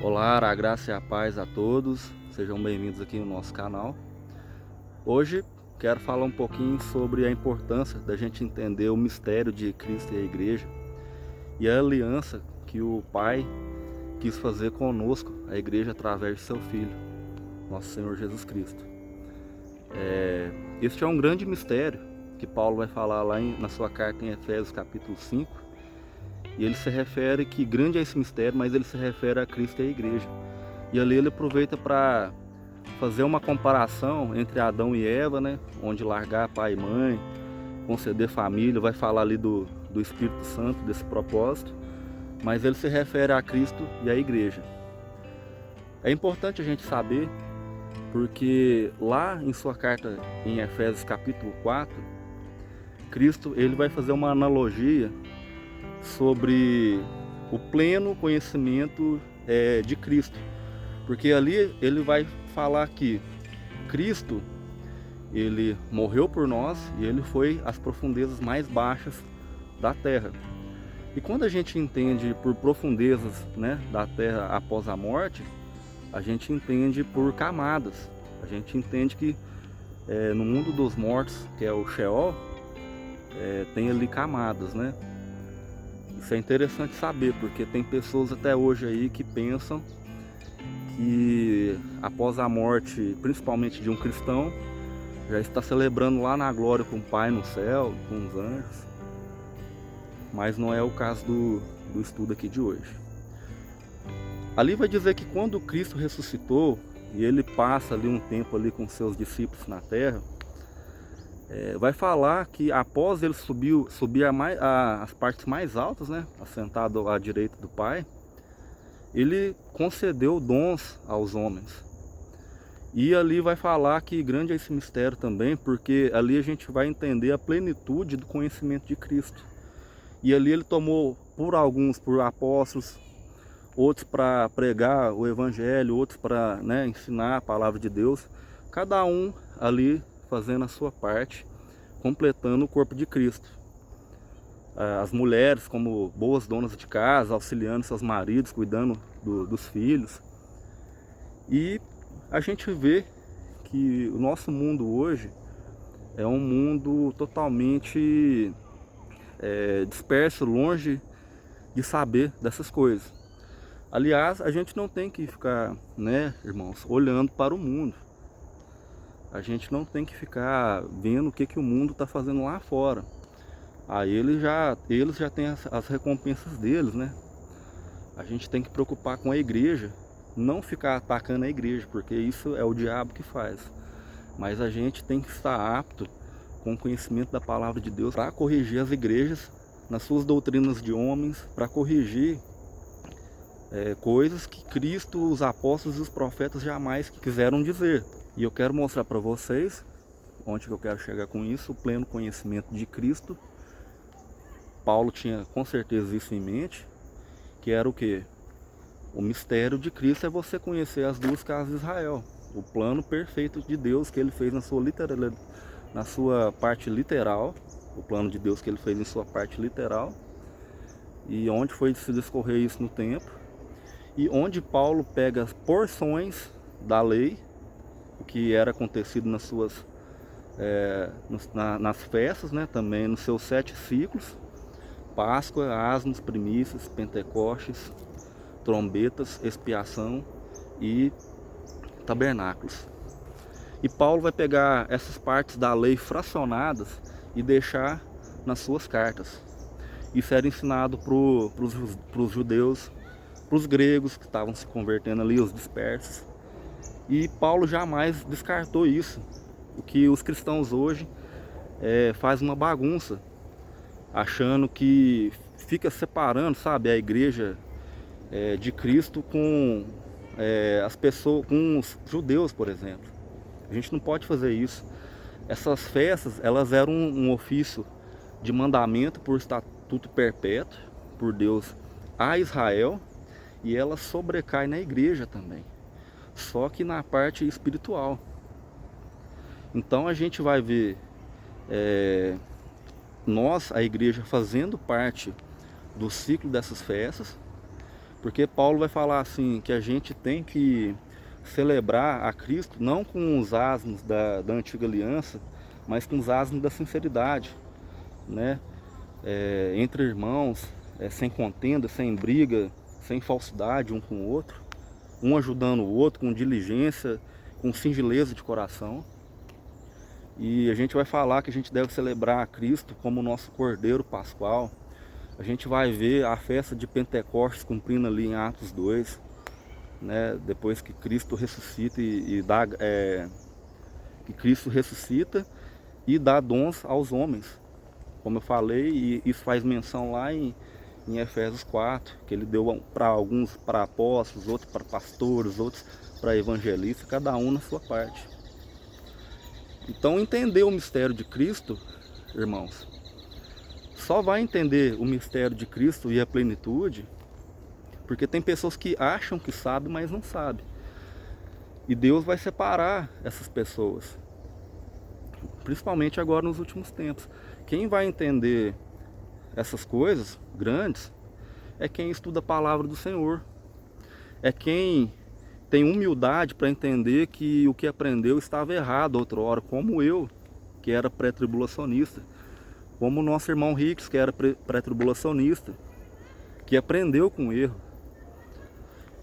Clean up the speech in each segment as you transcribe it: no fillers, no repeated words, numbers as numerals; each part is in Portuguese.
Olá, a graça e a paz a todos, sejam bem-vindos aqui no nosso canal. Hoje quero falar um pouquinho sobre a importância da gente entender o mistério de Cristo e a Igreja e a aliança que o Pai quis fazer conosco, a Igreja, através de seu Filho, nosso Senhor Jesus Cristo. Este é um grande mistério que Paulo vai falar lá na sua carta em Efésios capítulo 5, e ele se refere que grande é esse mistério, mas ele se refere a Cristo e a Igreja. E ali ele aproveita para fazer uma comparação entre Adão e Eva, né? Onde largar pai e mãe, conceder família, vai falar ali do Espírito Santo, desse propósito, mas ele se refere a Cristo e à Igreja. É importante a gente saber, porque lá em sua carta em Efésios capítulo 4, Cristo ele vai fazer uma analogia sobre o pleno conhecimento de Cristo. Porque ali ele vai falar que Cristo, ele morreu por nós e ele foi às profundezas mais baixas da terra. E quando a gente entende por profundezas, né, da terra após a morte, a gente entende por camadas. A gente entende que no mundo dos mortos, que é o Sheol, tem ali camadas, né? Isso é interessante saber, porque tem pessoas até hoje aí que pensam que após a morte, principalmente de um cristão, já está celebrando lá na glória com o Pai no céu, com os anjos. Mas não é o caso do estudo aqui de hoje. Ali vai dizer que quando Cristo ressuscitou, e ele passa ali um tempo ali com seus discípulos na terra, vai falar que após ele subir as partes mais altas, né, assentado à direita do Pai, ele concedeu dons aos homens. E ali vai falar que grande é esse mistério também, porque ali a gente vai entender a plenitude do conhecimento de Cristo. E ali ele tomou por alguns, por apóstolos, outros para pregar o evangelho, outros para, né, ensinar a palavra de Deus. Cada um ali fazendo a sua parte, completando o corpo de Cristo. As mulheres como boas donas de casa, auxiliando seus maridos, cuidando dos filhos. E a gente vê que o nosso mundo hoje é um mundo totalmente disperso, longe de saber dessas coisas. Aliás, a gente não tem que ficar, né, irmãos, olhando para o mundo. A gente não tem que ficar vendo o que o mundo está fazendo lá fora. Aí eles já têm as recompensas deles, né? A gente tem que preocupar com a igreja, não ficar atacando a igreja, porque isso é o diabo que faz. Mas a gente tem que estar apto com o conhecimento da palavra de Deus para corrigir as igrejas nas suas doutrinas de homens, para corrigir coisas que Cristo, os apóstolos e os profetas jamais quiseram dizer. E eu quero mostrar para vocês, onde que eu quero chegar com isso, o pleno conhecimento de Cristo. Paulo tinha com certeza isso em mente, que era o que? O mistério de Cristo é você conhecer as duas casas de Israel, o plano perfeito de Deus que ele fez na sua parte literal, o plano de Deus que ele fez em sua parte literal, e onde foi se discorrer isso no tempo, e onde Paulo pega as porções da lei, o que era acontecido nas festas, né, também nos seus 7 ciclos, Páscoa, asmos, primícias, Pentecostes, trombetas, expiação e tabernáculos. E Paulo vai pegar essas partes da lei fracionadas e deixar nas suas cartas. Isso era ensinado para os judeus, para os gregos que estavam se convertendo ali, os dispersos. E Paulo jamais descartou isso. O que os cristãos hoje faz uma bagunça, achando que fica separando, sabe, a igreja de Cristo com as pessoas, com os judeus, por exemplo. A gente não pode fazer isso. Essas festas, elas eram um ofício de mandamento por estatuto perpétuo por Deus a Israel, e ela sobrecai na igreja também, só que na parte espiritual. Então a gente vai ver nós, a igreja, fazendo parte do ciclo dessas festas, Porque Paulo vai falar assim, que a gente tem que celebrar a Cristo não com os asmos da antiga aliança, mas com os asmos da sinceridade, né? Entre irmãos, sem contenda, sem briga, sem falsidade um com o outro, um ajudando o outro com diligência, com singeleza de coração. E a gente vai falar que a gente deve celebrar a Cristo como o nosso Cordeiro Pascual. A gente vai ver a festa de Pentecostes cumprindo ali em Atos 2, né? Depois que Cristo ressuscita que Cristo ressuscita e dá dons aos homens. Como eu falei, e isso faz menção lá em Efésios 4, que ele deu para alguns para apóstolos, outros para pastores, outros para evangelistas, cada um na sua parte. Então, entender o mistério de Cristo, irmãos, só vai entender o mistério de Cristo e a plenitude, porque tem pessoas que acham que sabem, mas não sabem. E Deus vai separar essas pessoas, principalmente agora nos últimos tempos. Quem vai entender essas coisas grandes é quem estuda a palavra do Senhor. É quem tem humildade para entender que o que aprendeu estava errado outrora, como eu, que era pré-tribulacionista, como o nosso irmão Ricks, que era pré-tribulacionista, que aprendeu com erro.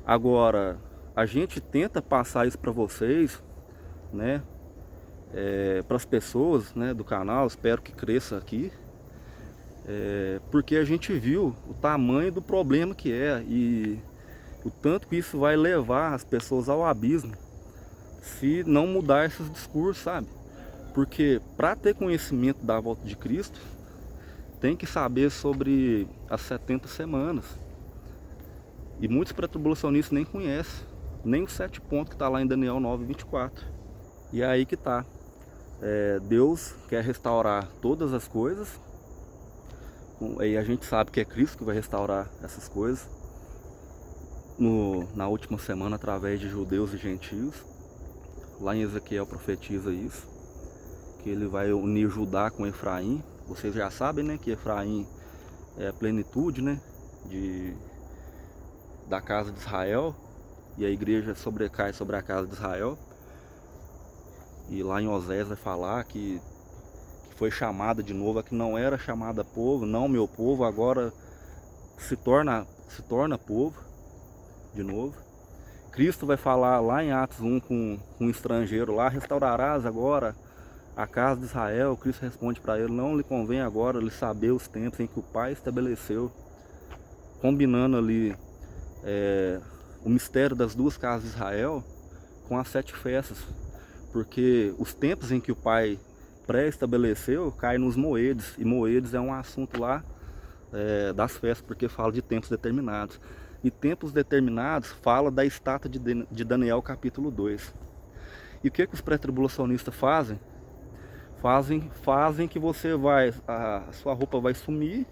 Agora, a gente tenta passar isso para vocês, né, para as pessoas, né, do canal, espero que cresça aqui, porque a gente viu o tamanho do problema que é e o tanto que isso vai levar as pessoas ao abismo se não mudar esses discursos, sabe? Porque para ter conhecimento da volta de Cristo, tem que saber sobre as 70 semanas. E muitos pré-tribulacionistas nem conhecem, nem os 7 pontos que está lá em Daniel 9:24. E é aí que está. Deus quer restaurar todas as coisas, e a gente sabe que é Cristo que vai restaurar essas coisas na última semana através de judeus e gentios. Lá em Ezequiel profetiza isso, que ele vai unir Judá com Efraim. Vocês já sabem, né, que Efraim é a plenitude, né, da casa de Israel, e a igreja sobrecai sobre a casa de Israel. E lá em Osés vai falar que foi chamada de novo, a que não era chamada povo, não meu povo, agora se torna povo de novo. Cristo vai falar lá em Atos 1 com um estrangeiro lá: restaurarás agora a casa de Israel. Cristo responde para ele: não lhe convém agora lhe saber os tempos em que o Pai estabeleceu, combinando ali o mistério das duas casas de Israel com as 7 festas, porque os tempos em que o Pai pré-estabeleceu caem nos Moedes, e Moedes é um assunto lá das festas, porque fala de tempos determinados. E tempos determinados fala da estátua de Daniel capítulo 2. E o que os pré-tribulacionistas fazem? Fazem que você a sua roupa vai sumir,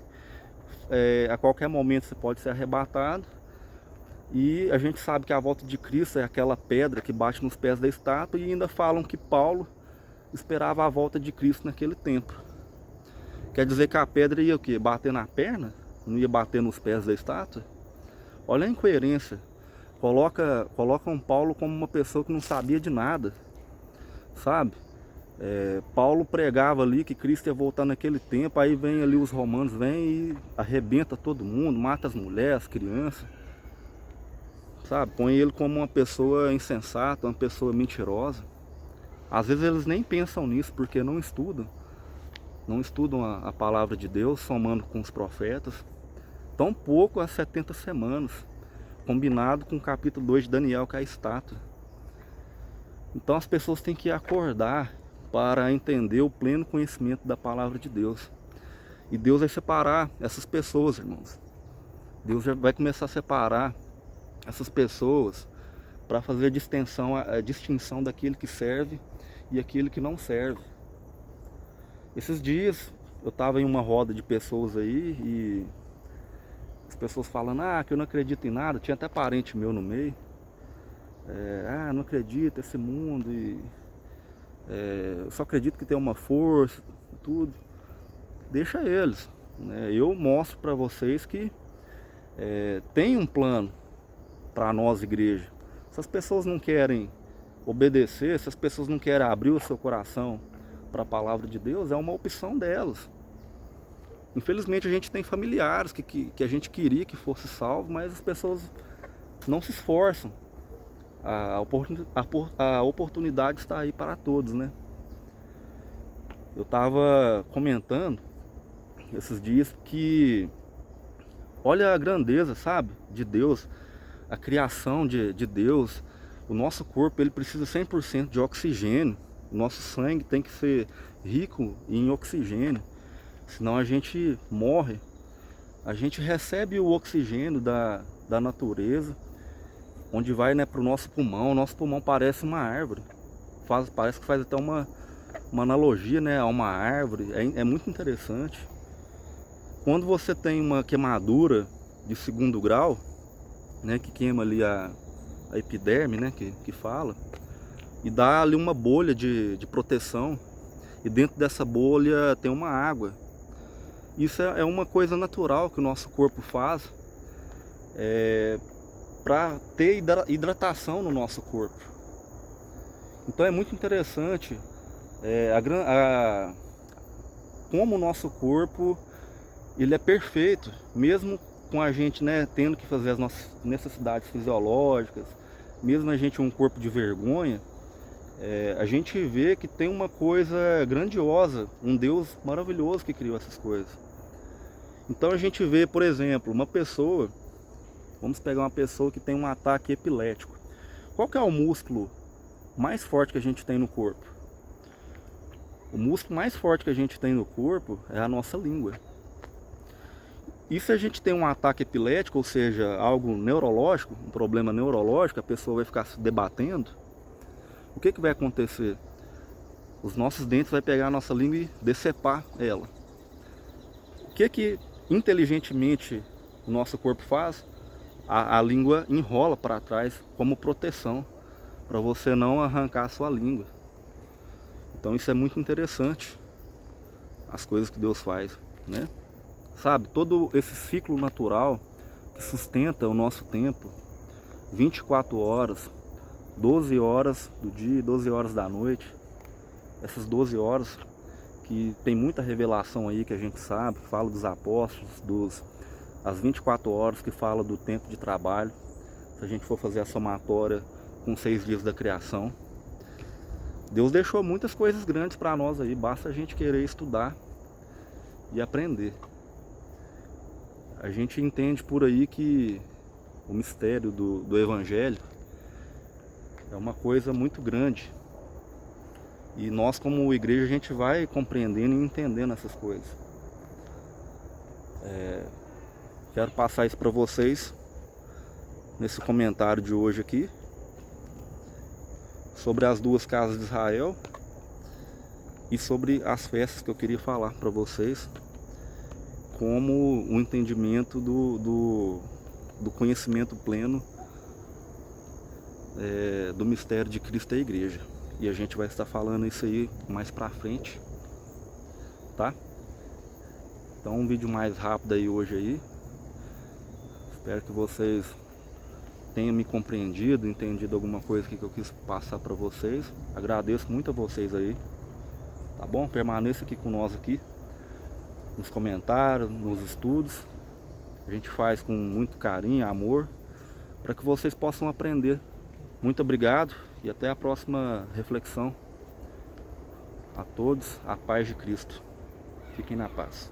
a qualquer momento você pode ser arrebatado. E a gente sabe que a volta de Cristo é aquela pedra que bate nos pés da estátua, e ainda falam que Paulo esperava a volta de Cristo naquele tempo. Quer dizer que a pedra ia o quê? Bater na perna? Não ia bater nos pés da estátua? Olha a incoerência. Colocam Paulo como uma pessoa que não sabia de nada, sabe? Paulo pregava ali que Cristo ia voltar naquele tempo, aí vem ali os romanos, vem e arrebenta todo mundo, mata as mulheres, as crianças, sabe? Põe ele como uma pessoa insensata, uma pessoa mentirosa. Às vezes eles nem pensam nisso, porque não estudam a palavra de Deus, somando com os profetas. Tão pouco as 70 semanas, combinado com o capítulo 2 de Daniel, que é a estátua. Então as pessoas têm que acordar para entender o pleno conhecimento da palavra de Deus. E Deus vai separar essas pessoas, irmãos. Deus já vai começar a separar essas pessoas para fazer a distinção daquele que serve e aquele que não serve. Esses dias eu estava em uma roda de pessoas aí e as pessoas falando que eu não acredito em nada. Tinha até parente meu no meio. Não acredito nesse mundo, eu só acredito que tem uma força, tudo. Deixa eles, né? Eu mostro para vocês que tem um plano para nós, igreja. Se as pessoas não querem obedecer, se as pessoas não querem abrir o seu coração para a palavra de Deus, é uma opção delas. Infelizmente a gente tem familiares que a gente queria que fosse salvo, mas as pessoas não se esforçam. A oportunidade está aí para todos, né? Eu estava comentando esses dias que olha a grandeza, sabe, de Deus, a criação de Deus. O nosso corpo, ele precisa 100% de oxigênio. O nosso sangue tem que ser rico em oxigênio, senão a gente morre. A gente recebe o oxigênio da natureza, onde vai, né, para o nosso pulmão. O nosso pulmão parece uma árvore. Parece que faz até uma analogia, né, a uma árvore. É muito interessante. Quando você tem uma queimadura de 2º grau, né, que queima ali a epiderme, né, que fala, e dá ali uma bolha de proteção, e dentro dessa bolha tem uma água. Isso é uma coisa natural que o nosso corpo faz para ter hidratação no nosso corpo. Então é muito interessante como o nosso corpo ele é perfeito, mesmo com a gente, né, tendo que fazer as nossas necessidades fisiológicas, mesmo a gente um corpo de vergonha, a gente vê que tem uma coisa grandiosa, um Deus maravilhoso que criou essas coisas. Então a gente vê, por exemplo, uma pessoa, vamos pegar uma pessoa que tem um ataque epilético. Qual que é o músculo mais forte que a gente tem no corpo? O músculo mais forte que a gente tem no corpo é a nossa língua. E se a gente tem um ataque epilético, ou seja, algo neurológico, um problema neurológico, a pessoa vai ficar se debatendo, o que vai acontecer? Os nossos dentes vão pegar a nossa língua e decepar ela. O que inteligentemente o nosso corpo faz? A língua enrola para trás como proteção, para você não arrancar a sua língua. Então isso é muito interessante, as coisas que Deus faz, né? Sabe, todo esse ciclo natural que sustenta o nosso tempo, 24 horas, 12 horas do dia, 12 horas da noite, essas 12 horas que tem muita revelação aí que a gente sabe, fala dos apóstolos, as 24 horas que fala do tempo de trabalho, se a gente for fazer a somatória com 6 dias da criação. Deus deixou muitas coisas grandes para nós aí, basta a gente querer estudar e aprender. A gente entende por aí que o mistério do Evangelho é uma coisa muito grande. E nós, como igreja, a gente vai compreendendo e entendendo essas coisas. Quero passar isso para vocês nesse comentário de hoje aqui sobre as 2 casas de Israel e sobre as festas que eu queria falar para vocês, como o entendimento do conhecimento pleno do mistério de Cristo e a igreja. E a gente vai estar falando isso aí mais pra frente, tá? Então um vídeo mais rápido aí hoje aí. Espero que vocês tenham me compreendido, entendido alguma coisa que eu quis passar para vocês. Agradeço muito a vocês aí, tá bom? Permaneça aqui com nós aqui, nos comentários, nos estudos. A gente faz com muito carinho, amor, para que vocês possam aprender. Muito obrigado e até a próxima reflexão. A todos, a paz de Cristo. Fiquem na paz.